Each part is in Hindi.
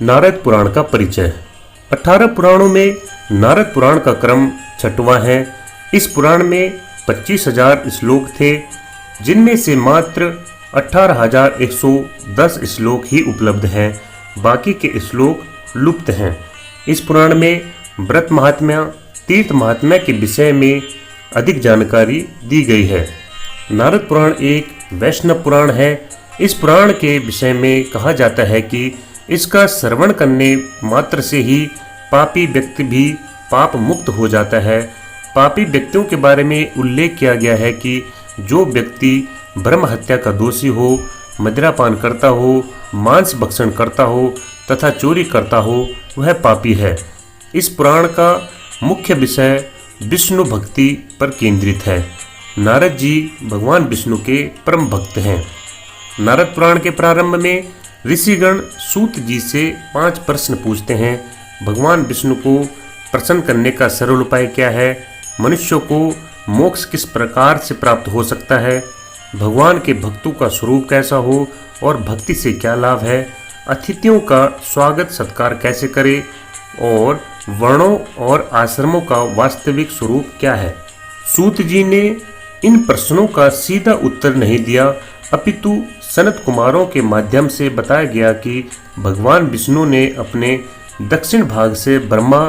नारद पुराण का परिचय। 18 पुराणों में नारद पुराण का क्रम छठवां है। इस पुराण में 25,000 श्लोक थे, जिनमें से मात्र 18,110 श्लोक ही उपलब्ध हैं। बाकी के श्लोक लुप्त हैं। इस पुराण में व्रत महात्म्य, तीर्थ महात्म्य के विषय में अधिक जानकारी दी गई है। नारद पुराण एक वैष्णव पुराण है। इस पुराण के विषय में कहा जाता है कि इसका श्रवण करने मात्र से ही पापी व्यक्ति भी पाप मुक्त हो जाता है। पापी व्यक्तियों के बारे में उल्लेख किया गया है कि जो व्यक्ति ब्रह्म हत्या का दोषी हो, मदिरापान करता हो, मांस भक्षण करता हो तथा चोरी करता हो, वह पापी है। इस पुराण का मुख्य विषय विष्णु भक्ति पर केंद्रित है। नारद जी भगवान विष्णु के परम भक्त हैं। नारद पुराण के प्रारंभ में ऋषिगण सूत जी से 5 प्रश्न पूछते हैं। भगवान विष्णु को प्रसन्न करने का सरल उपाय क्या है? मनुष्यों को मोक्ष किस प्रकार से प्राप्त हो सकता है? भगवान के भक्तों का स्वरूप कैसा हो और भक्ति से क्या लाभ है? अतिथियों का स्वागत सत्कार कैसे करें और वर्णों और आश्रमों का वास्तविक स्वरूप क्या है? सूत जी ने इन प्रश्नों का सीधा उत्तर नहीं दिया, अपितु सनत कुमारों के माध्यम से बताया गया कि भगवान विष्णु ने अपने दक्षिण भाग से ब्रह्मा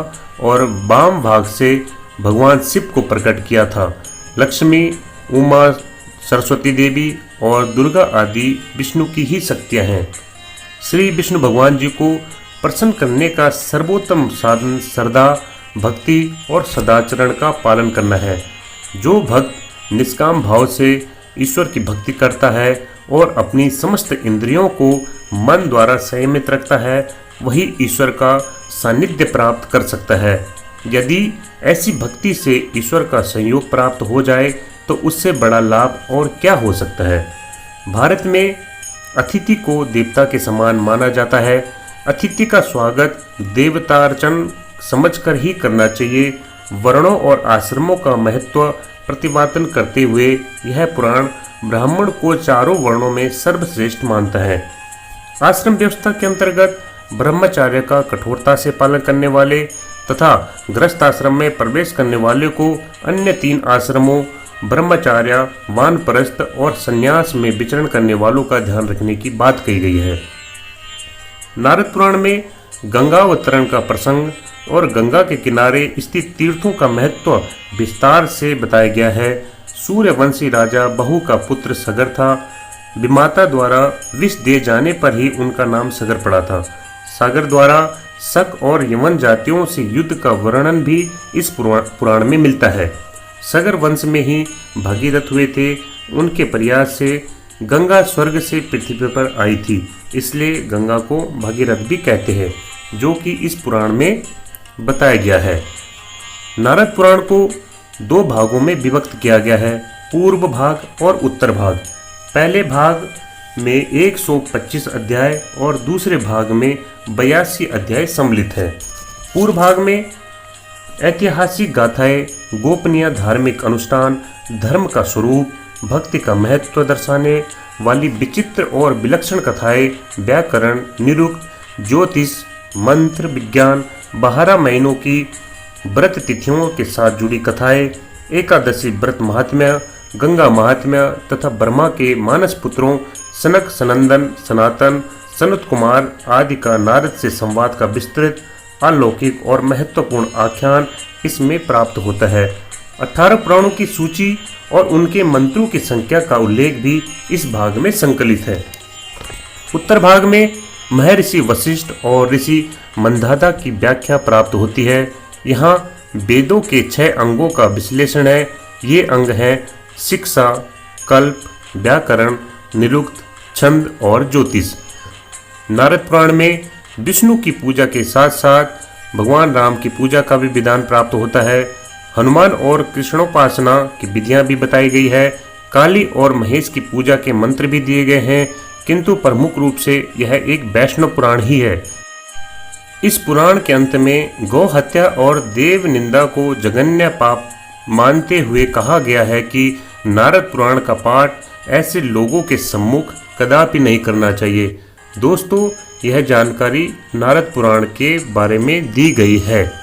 और वाम भाग से भगवान शिव को प्रकट किया था। लक्ष्मी, उमा, सरस्वती देवी और दुर्गा आदि विष्णु की ही शक्तियां हैं। श्री विष्णु भगवान जी को प्रसन्न करने का सर्वोत्तम साधन श्रद्धा, भक्ति और सदाचरण का पालन करना है। जो भक्त निष्काम भाव से ईश्वर की भक्ति करता है और अपनी समस्त इंद्रियों को मन द्वारा संयमित रखता है, वही ईश्वर का सानिध्य प्राप्त कर सकता है। यदि ऐसी भक्ति से ईश्वर का संयोग प्राप्त हो जाए तो उससे बड़ा लाभ और क्या हो सकता है। भारत में अतिथि को देवता के समान माना जाता है। अतिथि का स्वागत देवतार्चन समझकर ही करना चाहिए। वर्णों और आश्रमों का महत्व प्रतिपादन करते हुए यह पुराण ब्राह्मण को चारों वर्णों में सर्वश्रेष्ठ मानता है। आश्रम व्यवस्था के अंतर्गत ब्रह्मचर्य का कठोरता से पालन करने वाले तथा गृहस्थ आश्रम में प्रवेश करने वाले को अन्य 3 आश्रमों ब्रह्मचर्य, वानप्रस्थ और संन्यास में विचरण करने वालों का ध्यान रखने की बात कही गई है। नारद पुराण में गंगावतरण का प्रसंग और गंगा के किनारे स्थित तीर्थों का महत्व विस्तार से बताया गया है। सूर्यवंशी राजा बहु का पुत्र सगर था। विमाता द्वारा विष दिए जाने पर ही उनका नाम सगर पड़ा था। सागर द्वारा शक और यवन जातियों से युद्ध का वर्णन भी इस पुराण में मिलता है। सगर वंश में ही भागीरथ हुए थे। उनके प्रयास से गंगा स्वर्ग से पृथ्वी पर आई थी, इसलिए गंगा को भागीरथ भी कहते हैं, जो कि इस पुराण में बताया गया है। नारद पुराण को 2 भागों में विभक्त किया गया है, पूर्व भाग और उत्तर भाग। पहले भाग में 125 अध्याय और दूसरे भाग में 82 अध्याय सम्मिलित है। पूर्व भाग में ऐतिहासिक गाथाएं, गोपनीय धार्मिक अनुष्ठान, धर्म का स्वरूप, भक्ति का महत्व दर्शाने वाली विचित्र और विलक्षण कथाएं, व्याकरण, निरुक्त, ज्योतिष, मंत्र, विज्ञान, 12 महीनों की व्रत तिथियों के साथ जुड़ी कथाएं, एकादशी व्रत महात्म्य, गंगा महात्म्य तथा ब्रह्मा के मानस पुत्रों सनक, सनंदन, सनातन, सनत कुमार आदि का नारद से संवाद का विस्तृत, अलौकिक और महत्वपूर्ण आख्यान इसमें प्राप्त होता है। 18 पुराणों की सूची और उनके मंत्रों की संख्या का उल्लेख भी इस भाग में संकलित है। उत्तर भाग में महर्षि वशिष्ठ और ऋषि मंधाता की व्याख्या प्राप्त होती है। यहाँ वेदों के 6 अंगों का विश्लेषण है। ये अंग हैं शिक्षा, कल्प, व्याकरण, निरुक्त, छंद और ज्योतिष। नारद पुराण में विष्णु की पूजा के साथ साथ भगवान राम की पूजा का भी विधान प्राप्त होता है। हनुमान और कृष्णोपासना की विधियां भी बताई गई है। काली और महेश की पूजा के मंत्र भी दिए गए हैं, किंतु प्रमुख रूप से यह एक वैष्णव पुराण ही है। इस पुराण के अंत में गौ हत्या और देव निंदा को जघन्य पाप मानते हुए कहा गया है कि नारद पुराण का पाठ ऐसे लोगों के सम्मुख कदापि नहीं करना चाहिए। दोस्तों, यह जानकारी नारद पुराण के बारे में दी गई है।